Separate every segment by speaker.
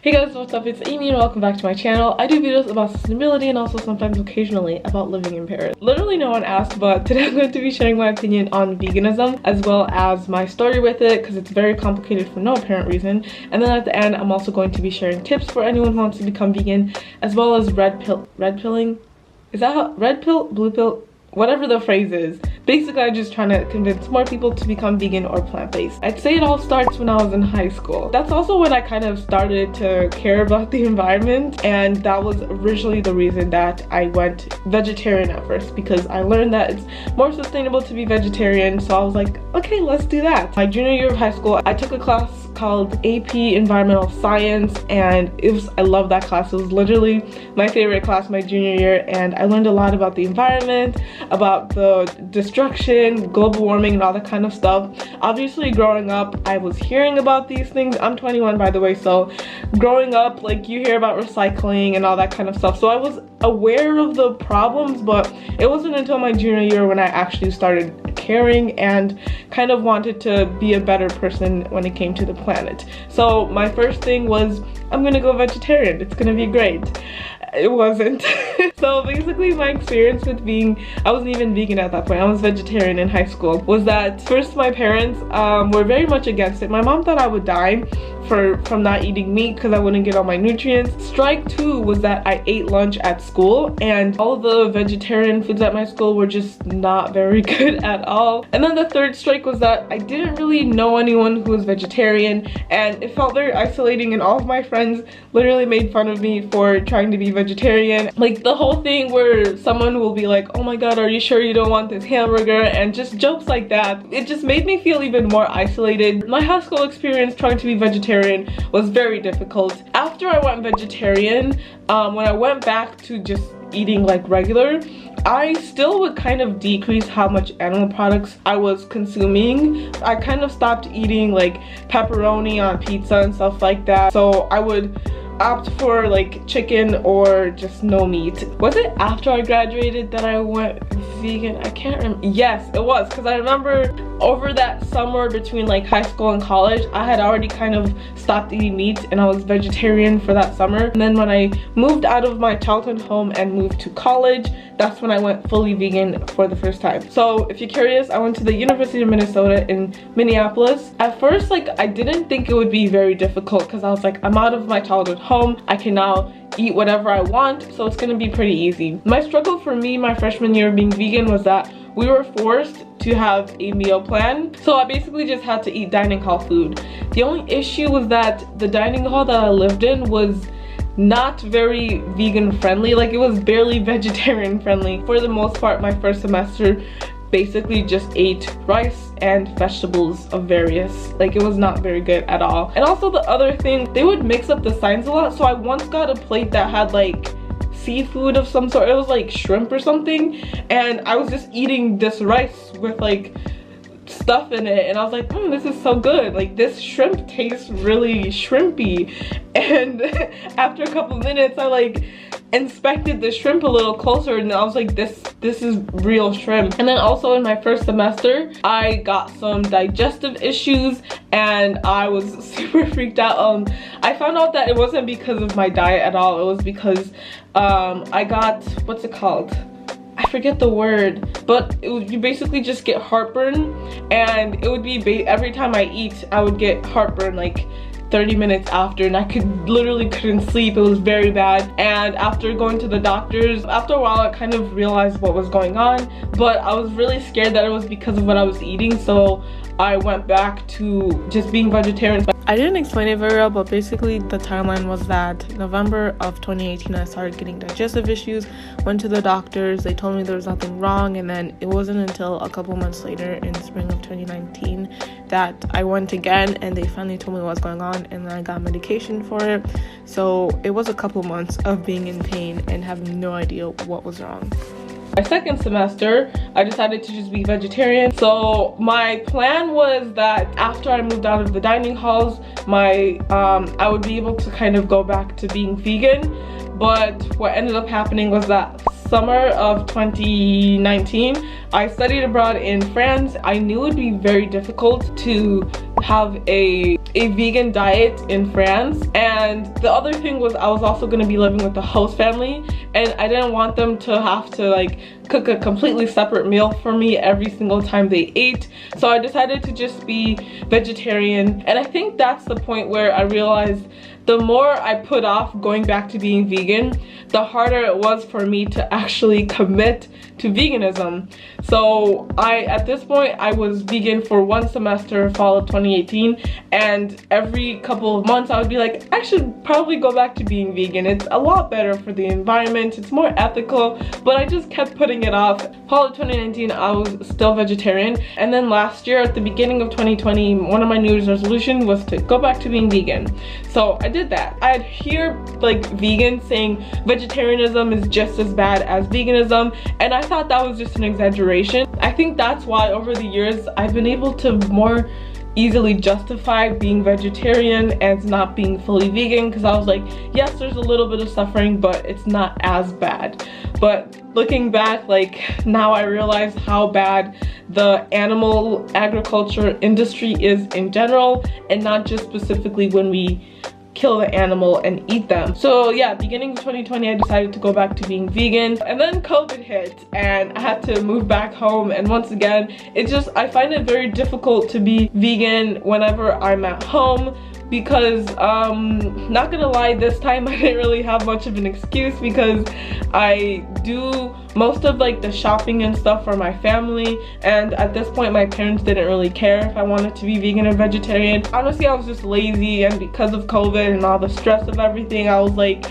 Speaker 1: Hey guys, what's up? It's Amy and welcome back to my channel. I do videos about sustainability and also sometimes occasionally about living in Paris. Literally no one asked, but today I'm going to be sharing my opinion on veganism as well as my story with it because it's very complicated for no apparent reason. And then at the end, I'm also going to be sharing tips for anyone who wants to become vegan as well as red pilling? Is that how? Red pill? Blue pill? Whatever the phrase is. Basically, I'm just trying to convince more people to become vegan or plant-based. I'd say it all starts when I was in high school. That's also when I kind of started to care about the environment, and that was originally the reason that I went vegetarian at first, because I learned that it's more sustainable to be vegetarian, so I was like, okay, let's do that. My junior year of high school, I took a class called AP Environmental Science, and I love that class. It was literally my favorite class my junior year, and I learned a lot about the environment, about the destruction, global warming, and all that kind of stuff. Obviously, growing up, I was hearing about these things. I'm 21, by the way, so growing up, like, you hear about recycling and all that kind of stuff. So I was aware of the problems, but it wasn't until my junior year when I actually started caring and kind of wanted to be a better person when it came to the planet. So my first thing was, I'm gonna go vegetarian. It's gonna be great. It wasn't. So basically my experience with I wasn't even vegan at that point, I was vegetarian in high school, was that first my parents were very much against it. My mom thought I would die from not eating meat because I wouldn't get all my nutrients. Strike two was that I ate lunch at school and all the vegetarian foods at my school were just not very good at all. And then the third strike was that I didn't really know anyone who was vegetarian, and it felt very isolating, and all of my friends literally made fun of me for trying to be vegetarian. Like the whole thing where someone will be like, oh my god, are you sure you don't want this hamburger, and just jokes like that. It just made me feel even more isolated. My high school experience trying to be vegetarian was very difficult. After I went vegetarian, when I went back to just eating like regular, I still would kind of decrease how much animal products I was consuming. I kind of stopped eating like pepperoni on pizza and stuff like that, so I would opt for like chicken or just no meat. Was it after I graduated that I went vegan? I can't remember. Yes, it was, because I remember over that summer between like high school and college, I had already kind of stopped eating meat and I was vegetarian for that summer. And then when I moved out of my childhood home and moved to college, that's when I went fully vegan for the first time. So if you're curious, I went to the University of Minnesota in Minneapolis. At first, like, I didn't think it would be very difficult because I was like, I'm out of my childhood home. I can now eat whatever I want, so it's gonna be pretty easy. My struggle for me my freshman year of being vegan was that we were forced to have a meal plan, so I basically just had to eat dining hall food. The only issue was that the dining hall that I lived in was not very vegan friendly. Like, it was barely vegetarian friendly. For the most part, my first semester basically just ate rice and vegetables of various, like, it was not very good at all. And also the other thing, they would mix up the signs a lot, so I once got a plate that had like seafood of some sort. It was like shrimp or something, and I was just eating this rice with like stuff in it, and I was like, this is so good, like this shrimp tastes really shrimpy. And after a couple minutes I like inspected the shrimp a little closer, and I was like, this is real shrimp. And then also in my first semester I got some digestive issues and I was super freaked out. I found out that it wasn't because of my diet at all. It was because I got, what's it called, I forget the word, but you basically just get heartburn, and it would be every time I eat I would get heartburn like 30 minutes after, and I literally couldn't sleep. It was very bad. And after going to the doctors, after a while I kind of realized what was going on, but I was really scared that it was because of what I was eating, so I went back to just being vegetarian. I didn't explain it very well, but basically the timeline was that November of 2018 I started getting digestive issues, went to the doctors, they told me there was nothing wrong, and then it wasn't until a couple months later in spring of 2019 that I went again and they finally told me what was going on, and then I got medication for it. So it was a couple months of being in pain and having no idea what was wrong. My second semester, I decided to just be vegetarian. So my plan was that after I moved out of the dining halls, I would be able to kind of go back to being vegan. But what ended up happening was that summer of 2019, I studied abroad in France. I knew it would be very difficult to have a vegan diet in France, and the other thing was I was also going to be living with the host family, and I didn't want them to have to like cook a completely separate meal for me every single time they ate. So I decided to just be vegetarian, and I think that's the point where I realized the more I put off going back to being vegan, the harder it was for me to actually commit to veganism. So at this point I was vegan for 1 semester, fall of 2018, and every couple of months I would be like, I should probably go back to being vegan. It's a lot better for the environment, it's more ethical, but I just kept putting it off. Fall of 2019 I was still vegetarian, and then last year at the beginning of 2020, one of my New Year's resolutions was to go back to being vegan. So I did that. I'd hear like vegans saying vegetarianism is just as bad as veganism, and I thought that was just an exaggeration. I think that's why over the years I've been able to more easily justify being vegetarian and not being fully vegan, because I was like, yes, there's a little bit of suffering, but it's not as bad. But looking back, like now I realize how bad the animal agriculture industry is in general, and not just specifically when we kill the animal and eat them. So yeah, beginning of 2020 I decided to go back to being vegan, and then COVID hit and I had to move back home, and once again I find it very difficult to be vegan whenever I'm at home, because not gonna lie, this time I didn't really have much of an excuse, because I do most of like the shopping and stuff for my family, and at this point my parents didn't really care if I wanted to be vegan or vegetarian. Honestly, I was just lazy, and because of COVID and all the stress of everything, I was like,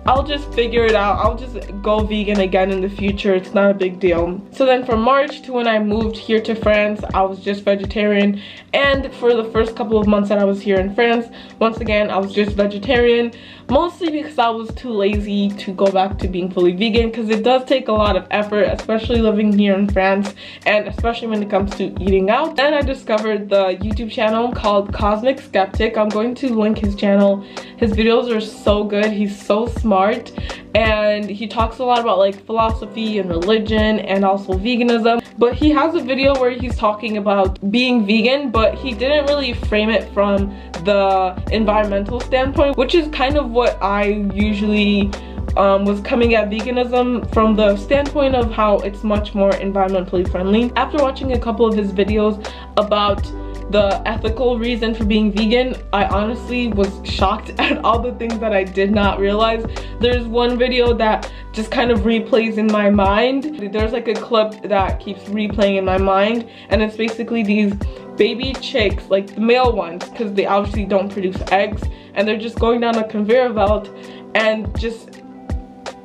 Speaker 1: I'll just figure it out. I'll just go vegan again in the future. It's not a big deal. So then from March to when I moved here to France, I was just vegetarian. And for the first couple of months that I was here in France, once again, I was just vegetarian. Mostly because I was too lazy to go back to being fully vegan, because it does take a lot of effort, especially living here in France, and especially when it comes to eating out. Then I discovered the YouTube channel called Cosmic Skeptic. I'm going to link his channel. His videos are so good. He's so smart, and he talks a lot about like philosophy and religion and also veganism. But he has a video where he's talking about being vegan, but he didn't really frame it from the environmental standpoint, which is kind of what I usually was coming at veganism from the standpoint of how it's much more environmentally friendly. After watching a couple of his videos about the ethical reason for being vegan, I honestly was shocked at all the things that I did not realize. There's one video that just kind of replays in my mind. There's like a clip that keeps replaying in my mind, and it's basically these baby chicks, like the male ones, because they obviously don't produce eggs, and they're just going down a conveyor belt, and just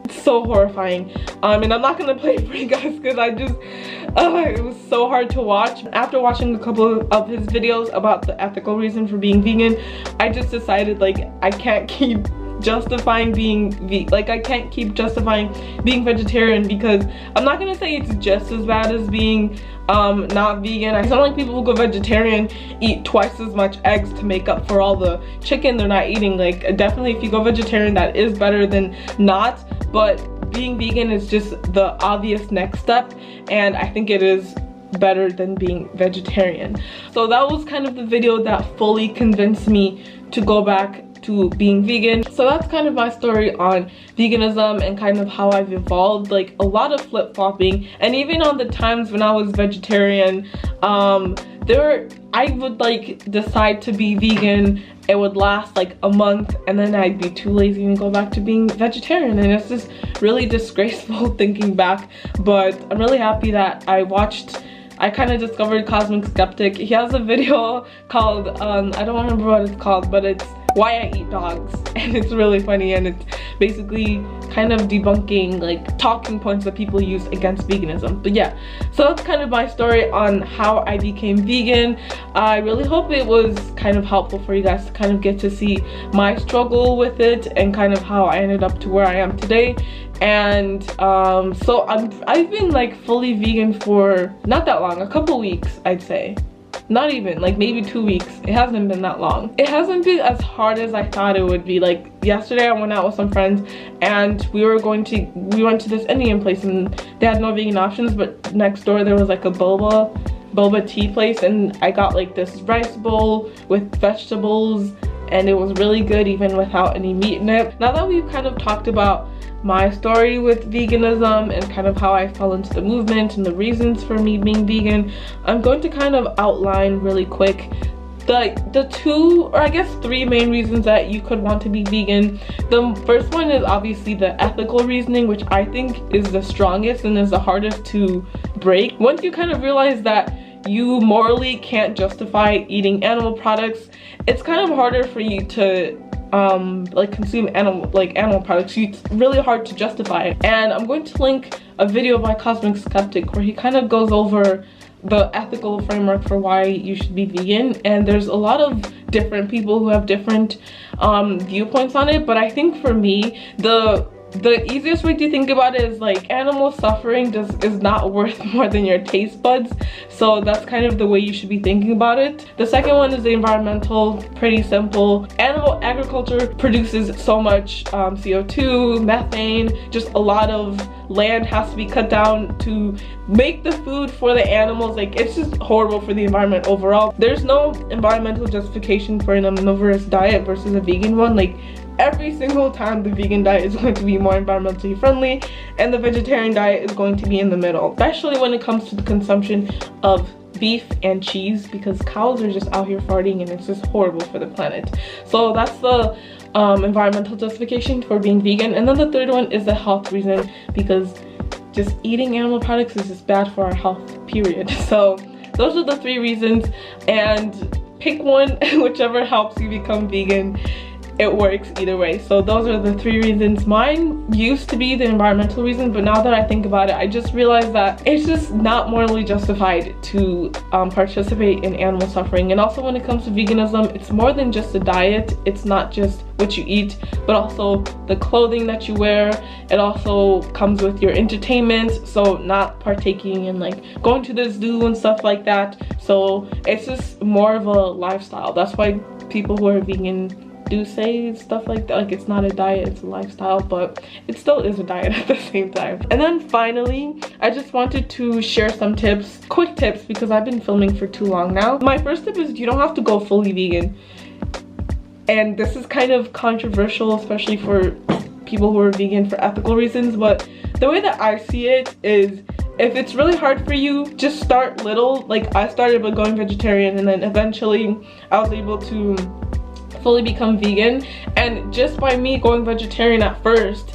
Speaker 1: so horrifying. And I'm not gonna play it for you guys because it was so hard to watch. After watching a couple of his videos about the ethical reason for being vegan, I just decided like I can't keep justifying being vegetarian, because I'm not gonna say it's just as bad as being not vegan. It's not like people who go vegetarian eat twice as much eggs to make up for all the chicken they're not eating. Like definitely if you go vegetarian, that is better than not, but being vegan is just the obvious next step, and I think it is better than being vegetarian. So that was kind of the video that fully convinced me to go back to being vegan. So that's kind of my story on veganism and kind of how I've evolved. Like a lot of flip-flopping, and even on the times when I was vegetarian, I would like decide to be vegan, it would last like a month, and then I'd be too lazy and go back to being vegetarian, and it's just really disgraceful thinking back. But I'm really happy that I kind of discovered Cosmic Skeptic. He has a video called, I don't remember what it's called, but it's Why I Eat Dogs, and it's really funny, and it's basically kind of debunking like talking points that people use against veganism. But yeah, so that's kind of my story on how I became vegan. I really hope it was kind of helpful for you guys to kind of get to see my struggle with it and kind of how I ended up to where I am today. And so I've been like fully vegan for not that long, a couple weeks I'd say. not even, like maybe 2 weeks. It hasn't been that long. It hasn't been as hard as I thought it would be. Like yesterday I went out with some friends and we went to this Indian place and they had no vegan options, but next door there was like a boba tea place, and I got like this rice bowl with vegetables and it was really good even without any meat in it. Now that we've kind of talked about my story with veganism and kind of how I fell into the movement and the reasons for me being vegan, I'm going to kind of outline really quick the 2 or I guess 3 main reasons that you could want to be vegan. The first one is obviously the ethical reasoning, which I think is the strongest and is the hardest to break. Once you kind of realize that you morally can't justify eating animal products, it's kind of harder for you to like consume animal products. It's really hard to justify it. And I'm going to link a video by Cosmic Skeptic where he kind of goes over the ethical framework for why you should be vegan, and there's a lot of different people who have different viewpoints on it. But I think for me, the easiest way to think about it is like animal suffering is not worth more than your taste buds. So that's kind of the way you should be thinking about it. The second one is the environmental. Pretty simple. Animal agriculture produces so much CO2, methane, just a lot of land has to be cut down to make the food for the animals. Like, it's just horrible for the environment overall. There's no environmental justification for an omnivorous diet versus a vegan one. Like, every single time the vegan diet is going to be more environmentally friendly and the vegetarian diet is going to be in the middle, especially when it comes to the consumption of beef and cheese, because cows are just out here farting and it's just horrible for the planet. So that's the environmental justification for being vegan. And then the third one is the health reason, because just eating animal products is just bad for our health, period. So those are the 3 reasons, and pick one. Whichever helps you become vegan, it works either way. So those are the 3 reasons. Mine used to be the environmental reason, but now that I think about it, I just realized that it's just not morally justified to participate in animal suffering. And also when it comes to veganism, it's more than just a diet. It's not just what you eat, but also the clothing that you wear. It also comes with your entertainment, so not partaking in like going to the zoo and stuff like that. So it's just more of a lifestyle. That's why people who are vegan do say stuff like that, like it's not a diet, it's a lifestyle, but it still is a diet at the same time. And then finally, I just wanted to share some tips, quick tips, because I've been filming for too long now. My first tip is you don't have to go fully vegan. And this is kind of controversial, especially for people who are vegan for ethical reasons, but the way that I see it is, if it's really hard for you, just start little. Like, I started by going vegetarian, and then eventually I was able to fully become vegan. And just by me going vegetarian at first,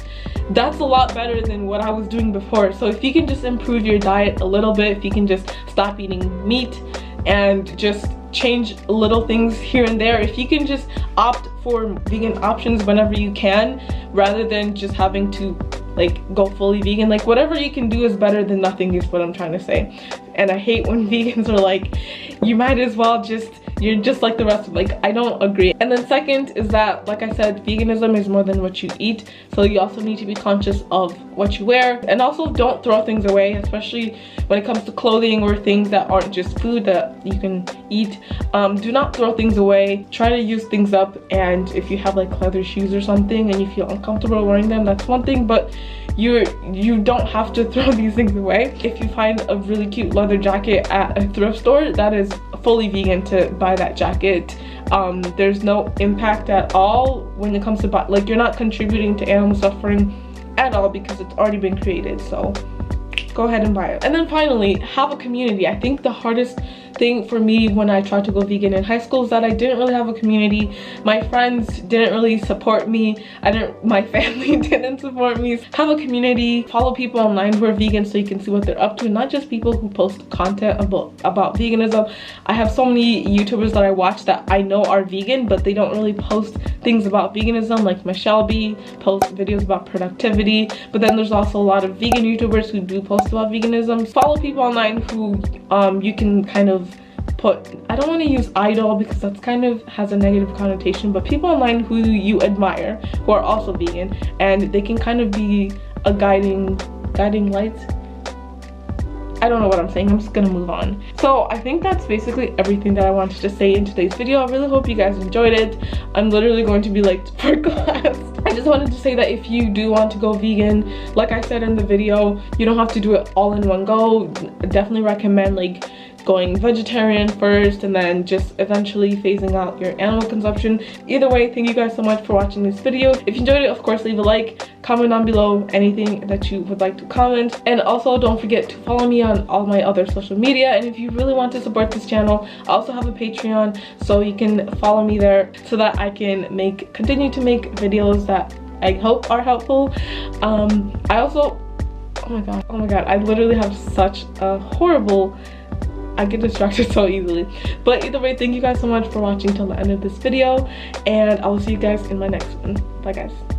Speaker 1: that's a lot better than what I was doing before. So if you can just improve your diet a little bit, if you can just stop eating meat and just change little things here and there, if you can just opt for vegan options whenever you can, rather than just having to like go fully vegan, like whatever you can do is better than nothing, is what I'm trying to say. And I hate when vegans are like, you might as well just, you're just like the rest of, like, I don't agree. And then second is that, like I said, veganism is more than what you eat, so you also need to be conscious of what you wear. And also don't throw things away, especially when it comes to clothing or things that aren't just food that you can eat. Do not throw things away. Try to use things up, and if you have like leather shoes or something and you feel uncomfortable wearing them, that's one thing, but you don't have to throw these things away. If you find a really cute leather jacket at a thrift store, that is fully vegan to buy that jacket. There's no impact at all when it comes to like, you're not contributing to animal suffering at all because it's already been created, so go ahead and buy it. And then finally, have a community. I think the hardest thing for me when I tried to go vegan in high school is that I didn't really have a community. My friends didn't really support me. My family didn't support me. Have a community, follow people online who are vegan so you can see what they're up to, not just people who post content about veganism. I have so many YouTubers that I watch that I know are vegan, but they don't really post things about veganism. Like Michelle B posts videos about productivity, but then there's also a lot of vegan YouTubers who do post about veganism. Follow people online who you can kind of put, I don't want to use idol because that's kind of has a negative connotation, but people online who you admire who are also vegan, and they can kind of be a guiding light. I don't know what I'm saying. I'm just gonna move on. So I think that's basically everything that I wanted to say in today's video. I really hope you guys enjoyed it. I'm literally going to be late for class. I just wanted to say that if you do want to go vegan, like I said in the video, you don't have to do it all in one go. I definitely recommend like going vegetarian first and then just eventually phasing out your animal consumption. Either way, thank you guys so much for watching this video. If you enjoyed it, of course, leave a like, comment down below anything that you would like to comment, and also don't forget to follow me on all my other social media. And if you really want to support this channel, I also have a Patreon, so you can follow me there so that I can continue to make videos that I hope are helpful. I also, oh my god, I literally have such a horrible, I get distracted so easily. But either way, thank you guys so much for watching till the end of this video, and I will see you guys in my next one. Bye guys.